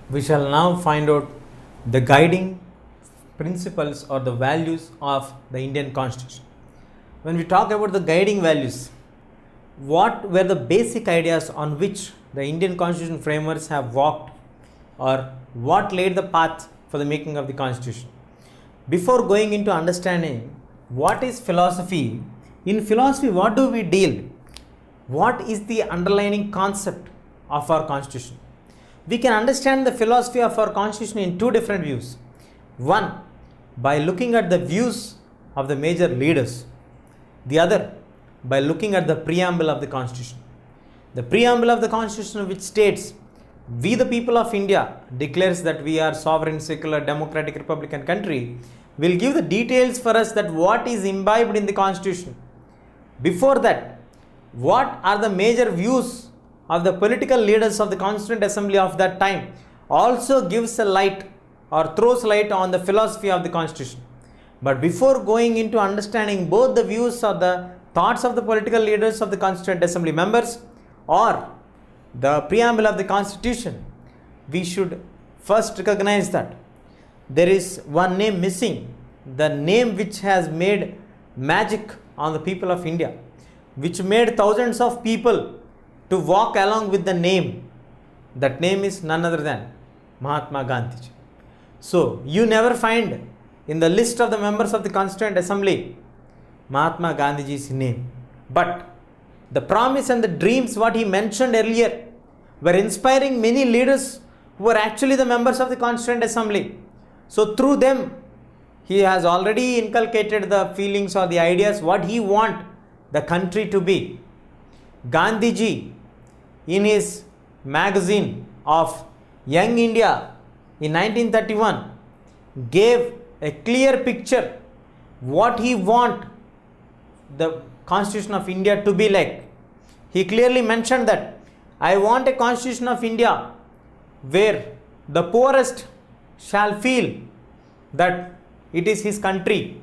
We shall now find out the guiding principles or the values of the Indian Constitution. When we talk about the guiding values, what were the basic ideas on which the Indian Constitution framers have walked, or what laid the path for the making of the Constitution? Before going into understanding what is philosophy, in philosophy what do we deal? What is the underlying concept of our Constitution? We can understand the philosophy of our Constitution in two different views. One, by looking at the views of the major leaders. The other, by looking at the preamble of the Constitution. The preamble of the Constitution, which states, "We the people of India," declares that we are sovereign, secular, democratic, republican country, will give the details for us that what is imbibed in the Constitution. Before that, what are the major views of the political leaders of the Constituent Assembly of that time also gives a light or throws light on the philosophy of the Constitution. But before going into understanding both the views or the thoughts of the political leaders of the Constituent Assembly members or the preamble of the Constitution, we should first recognize that there is one name missing, the name which has made magic on the people of India, which made thousands of people to walk along with the name. That name is none other than Mahatma Gandhi. So, you never find in the list of the members of the Constituent Assembly Mahatma Gandhi's name. But the promise and the dreams what he mentioned earlier were inspiring many leaders who were actually the members of the Constituent Assembly. So, through them, he has already inculcated the feelings or the ideas what he want the country to be. Gandhiji, in his magazine of Young India in 1931, gave a clear picture what he want the Constitution of India to be like. He clearly mentioned that I want a Constitution of India where the poorest shall feel that it is his country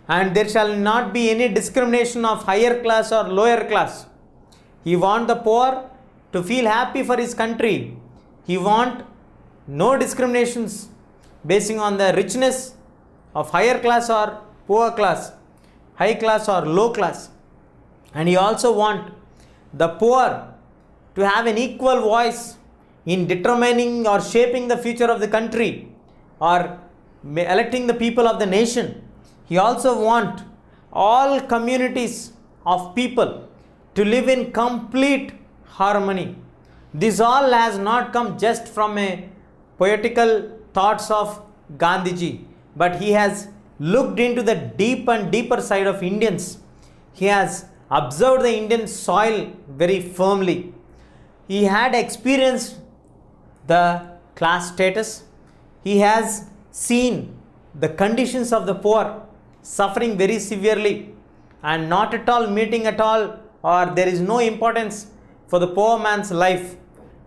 and there shall not be any discrimination of higher class or lower class. He want the poor to feel happy for his country. He want no discriminations basing on the richness of higher class or poor class, high class or low class. And he also want the poor to have an equal voice in determining or shaping the future of the country or electing the people of the nation. He also want all communities of people to live in complete harmony. This all has not come just from a poetical thoughts of Gandhiji, but he has looked into the deep and deeper side of Indians. He has observed the Indian soil very firmly. He had experienced the class status. He has seen the conditions of the poor suffering very severely and not at all meeting at all, or there is no importance for the poor man's life,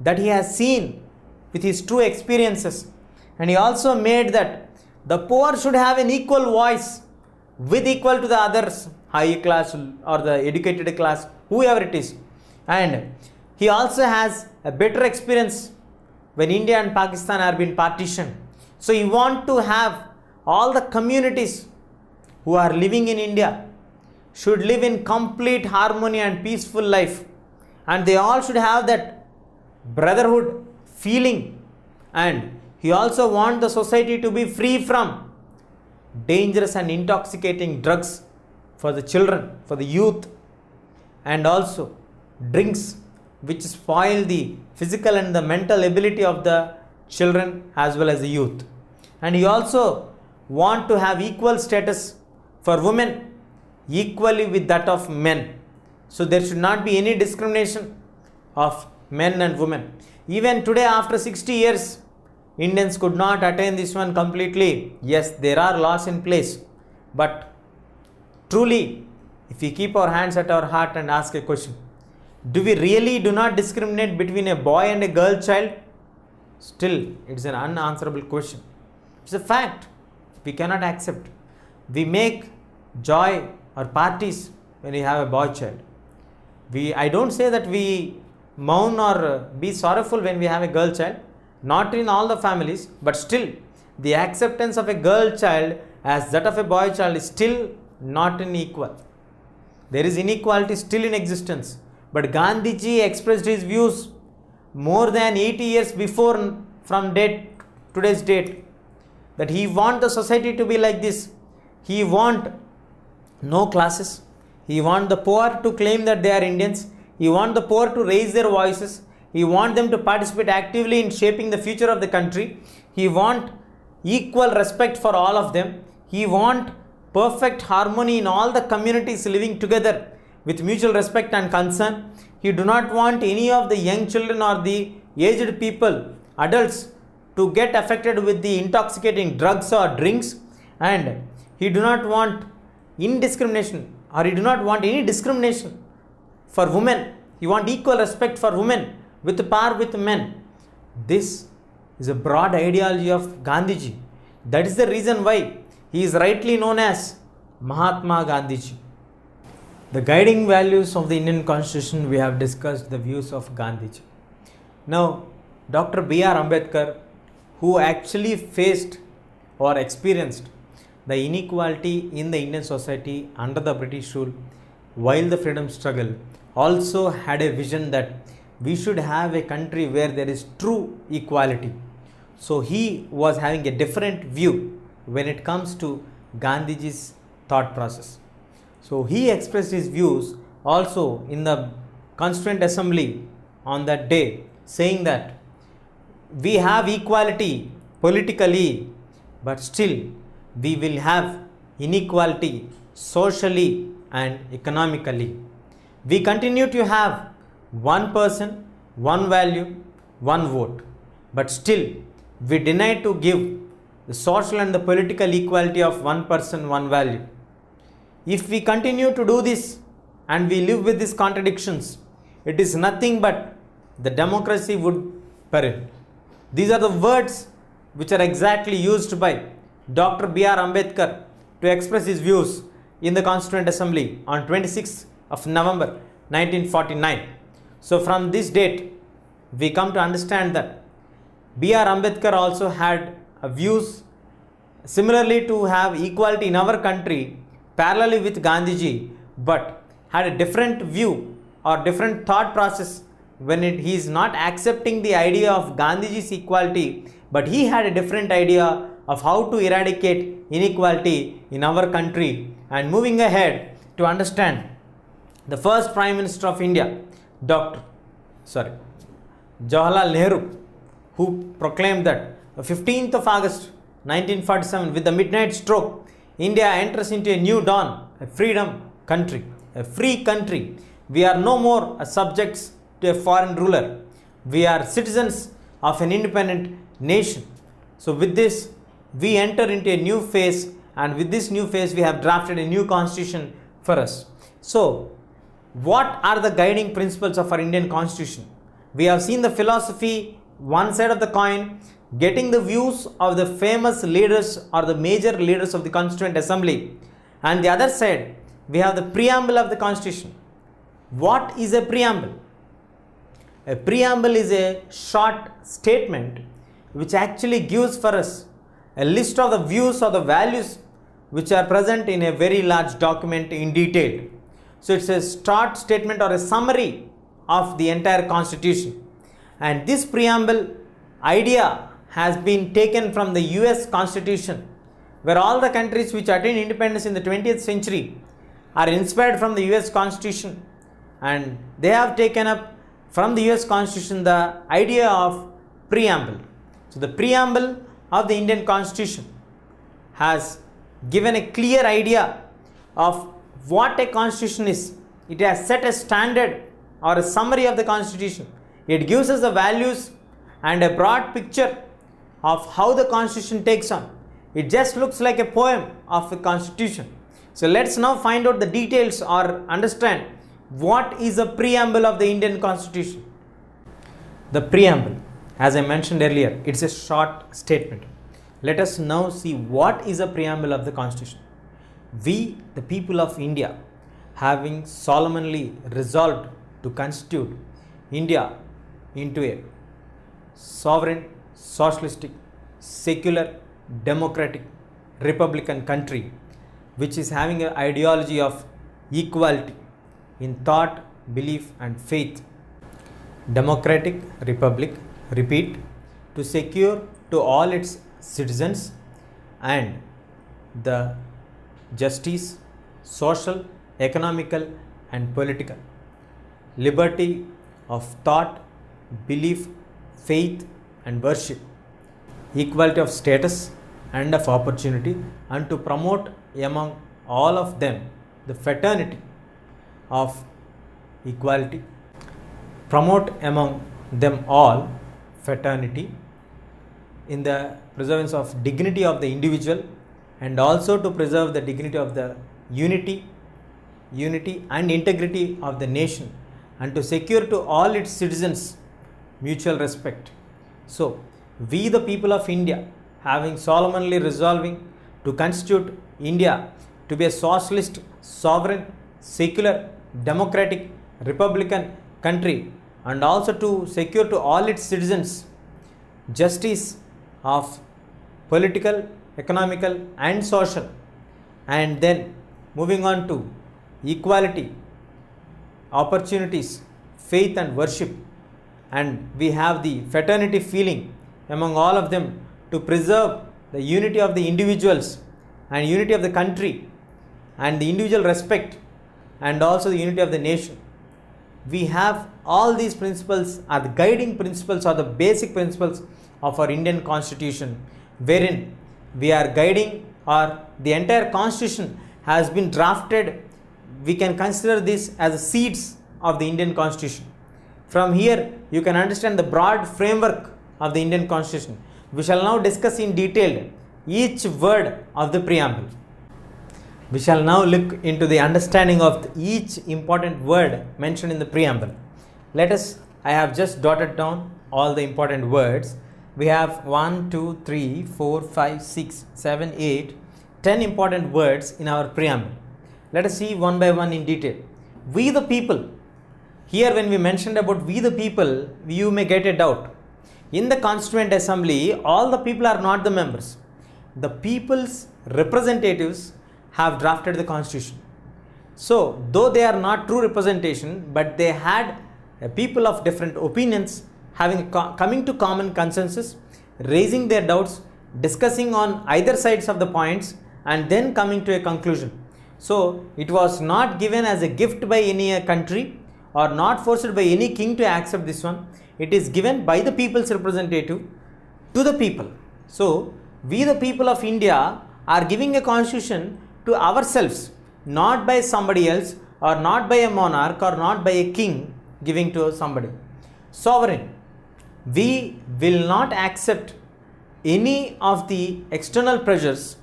that he has seen with his true experiences. And he also made that the poor should have an equal voice with equal to the others, high class or the educated class, whoever it is. And he also has a better experience when India and Pakistan are being partitioned. So he want to have all the communities who are living in India should live in complete harmony and peaceful life, and they all should have that brotherhood feeling. And he also want the society to be free from dangerous and intoxicating drugs for the children, for the youth, and also drinks which spoil the physical and the mental ability of the children as well as the youth. And he also want to have equal status for women equally with that of men. So there should not be any discrimination of men and women. Even today, after 60 years, Indians could not attain this one completely. Yes, there are laws in place, but truly, if we keep our hands at our heart and ask a question, do we really do not discriminate between a boy and a girl child? Still, it's an unanswerable question. It's a fact we cannot accept. We make joy or parties when we have a boy child. I don't say that we mourn or be sorrowful when we have a girl child. not in all the families, but still the acceptance of a girl child as that of a boy child is still not equal. There is inequality still in existence. But Gandhiji expressed his views more than 80 years before from today's date, that he want the society to be like this. He want no classes. He want the poor to claim that they are Indians. He want the poor to raise their voices. He want them to participate actively in shaping the future of the country. He want equal respect for all of them. He want perfect harmony in all the communities living together with mutual respect and concern. He do not want any of the young children or the aged people, adults, to get affected with the intoxicating drugs or drinks, and he do not want indiscrimination, or he do not want any discrimination for women. He want equal respect for women with par with men. This is a broad ideology of Gandhiji. That is the reason why he is rightly known as Mahatma Gandhiji. The guiding values of the Indian Constitution, we have discussed the views of Gandhiji. Now, Dr. B.R. Ambedkar, who actually faced or experienced the inequality in the Indian society under the British rule while the freedom struggle, also had a vision that we should have a country where there is true equality. So he was having a different view when it comes to Gandhiji's thought process. So he expressed his views also in the Constituent Assembly on that day, saying that we have equality politically, but still we will have inequality socially and economically. We continue to have one person, one value, one vote, but still we deny to give the social and the political equality of one person, one value. If we continue to do this and we live with these contradictions, it is nothing but the democracy would peril. These are the words which are exactly used by Dr. B.R. Ambedkar to express his views in the Constituent Assembly on 26th of November 1949. So from this date, we come to understand that B.R. Ambedkar also had views similarly to have equality in our country parallelly with Gandhiji, but had a different view or different thought process when he is not accepting the idea of Gandhiji's equality, but he had a different idea of how to eradicate inequality in our country. And moving ahead to understand the first Prime Minister of India, Jawaharlal Nehru, who proclaimed that 15th of August 1947, with the midnight stroke, India enters into a new dawn, a freedom country, a free country. We are no more subjects to a foreign ruler. We are citizens of an independent nation. So with this, we enter into a new phase, and with this new phase, we have drafted a new constitution for us. So, what are the guiding principles of our Indian constitution? We have seen the philosophy, one side of the coin, getting the views of the famous leaders or the major leaders of the Constituent Assembly, and the other side, we have the preamble of the constitution. What is a preamble? A preamble is a short statement which actually gives for us a list of the views or the values which are present in a very large document in detail. So it's a short statement or a summary of the entire constitution. And this preamble idea has been taken from the US Constitution, where all the countries which attained independence in the 20th century are inspired from the US Constitution, and they have taken up from the US Constitution the idea of preamble. So the preamble of the Indian Constitution has given a clear idea of what a constitution is. It has set a standard or a summary of the constitution. It gives us the values and a broad picture of how the constitution takes on. It just looks like a poem of a constitution. So let's now find out the details or understand what is the preamble of the Indian Constitution. The preamble, as I mentioned earlier, it's a short statement. Let us now see what is the preamble of the Constitution. We, the people of India, having solemnly resolved to constitute India into a sovereign, socialistic, secular, democratic, republican country which is having an ideology of equality in thought, belief and faith. Democratic republic, repeat, to secure to all its citizens and the justice, social, economical and political, liberty of thought, belief, faith and worship, equality of status and of opportunity, and to promote among all of them the fraternity of equality, promote among them all fraternity in the preservance of dignity of the individual, and also to preserve the dignity of the unity and integrity of the nation, and to secure to all its citizens mutual respect. So we the people of India, having solemnly resolving to constitute India to be a socialist, sovereign, secular, democratic, republican country, and also to secure to all its citizens justice of political, economical and social, and then moving on to equality, opportunities, faith and worship, and we have the fraternity feeling among all of them to preserve the unity of the individuals and unity of the country and the individual respect and also the unity of the nation. We have all these principles are the guiding principles or the basic principles of our Indian constitution, wherein we are guiding, or the entire constitution has been drafted. We can consider this as the seeds of the Indian constitution. From here you can understand the broad framework of the Indian constitution. We shall now discuss in detail each word of the preamble. We shall now look into the understanding of each important word mentioned in the preamble. I have just dotted down all the important words. We have 1, 2, 3, 4, 5, 6, 7, 8, 10 important words in our preamble. Let us see one by one in detail. We the people. Here when we mentioned about we the people, you may get a doubt. In the Constituent Assembly, all the people are not the members. The people's representatives have drafted the constitution. So though they are not true representation, but they had people of different opinions coming to common consensus, raising their doubts, discussing on either sides of the points and then coming to a conclusion. So it was not given as a gift by any country or not forced by any king to accept this one. It is given by the people's representative to the people. So we the people of India are giving a constitution to ourselves, not by somebody else or not by a monarch or not by a king giving to somebody. Sovereign. We will not accept any of the external pressures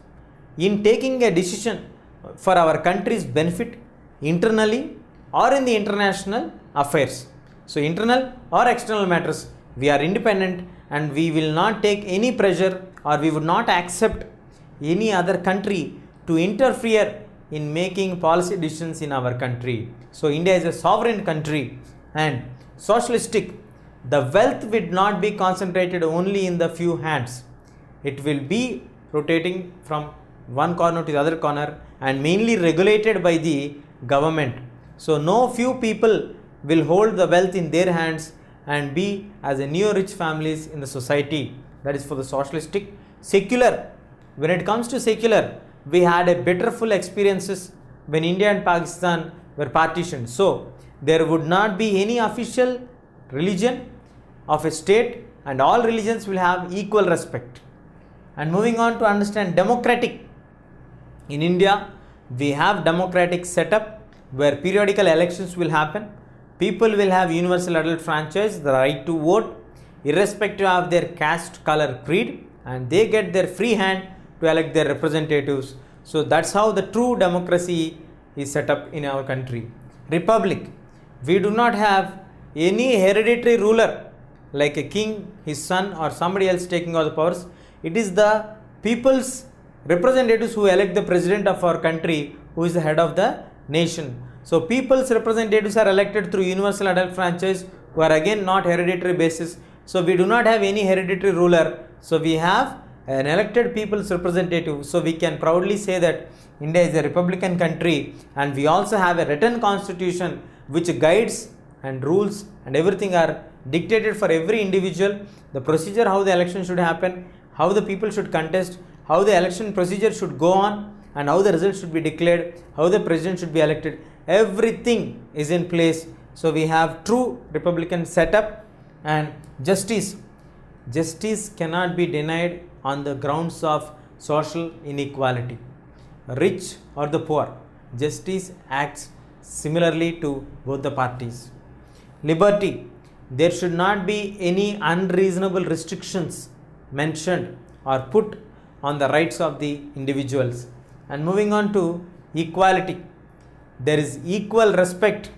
in taking a decision for our country's benefit internally or in the international affairs. So internal or external matters, we are independent and we will not take any pressure, or we would not accept any other country to interfere in making policy decisions in our country. So India is a sovereign country and socialistic. The wealth will not be concentrated only in the few hands. It will be rotating from one corner to the other corner and mainly regulated by the government. So no few people will hold the wealth in their hands and be as a neo-rich families in the society. That is for the socialistic. Secular. When it comes to secular, we had a bitterful experiences when India and Pakistan were partitioned. So there would not be any official religion of a state and all religions will have equal respect. And moving on to understand democratic. In India, we have democratic setup where periodical elections will happen. People will have universal adult franchise, the right to vote, irrespective of their caste, color, creed, and they get their free hand to elect their representatives. So that's how the true democracy is set up in our country. Republic. We do not have any hereditary ruler like a king, his son or somebody else taking all the powers. It is the people's representatives who elect the president of our country, who is the head of the nation. So people's representatives are elected through universal adult franchise, who are again not hereditary basis. So we do not have any hereditary ruler. So we have an elected people's representative. So we can proudly say that India is a republican country, and we also have a written constitution which guides and rules and everything are dictated for every individual. The procedure, how the election should happen, how the people should contest, how the election procedure should go on, and how the results should be declared, how the president should be elected. Everything is in place. So we have true republican setup. And justice cannot be denied on the grounds of social inequality, rich or the poor. Justice acts similarly to both the parties. Liberty, there should not be any unreasonable restrictions mentioned or put on the rights of the individuals. And moving on to equality, there is equal respect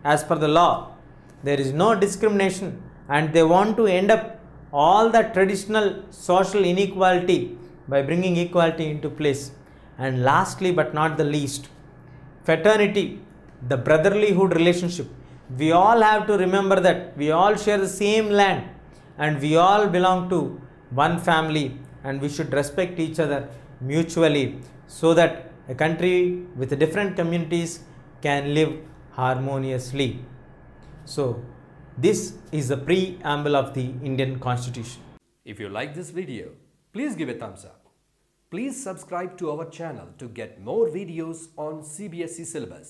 as per the law. There is no discrimination, and they want to end up all the traditional social inequality by bringing equality into place. And lastly but not the least, fraternity, the brotherlyhood relationship. We all have to remember that we all share the same land and we all belong to one family, and we should respect each other mutually so that a country with different communities can live harmoniously. So this is the preamble of the Indian Constitution. If you like this video, please give a thumbs up. Please subscribe to our channel to get more videos on CBSE syllabus.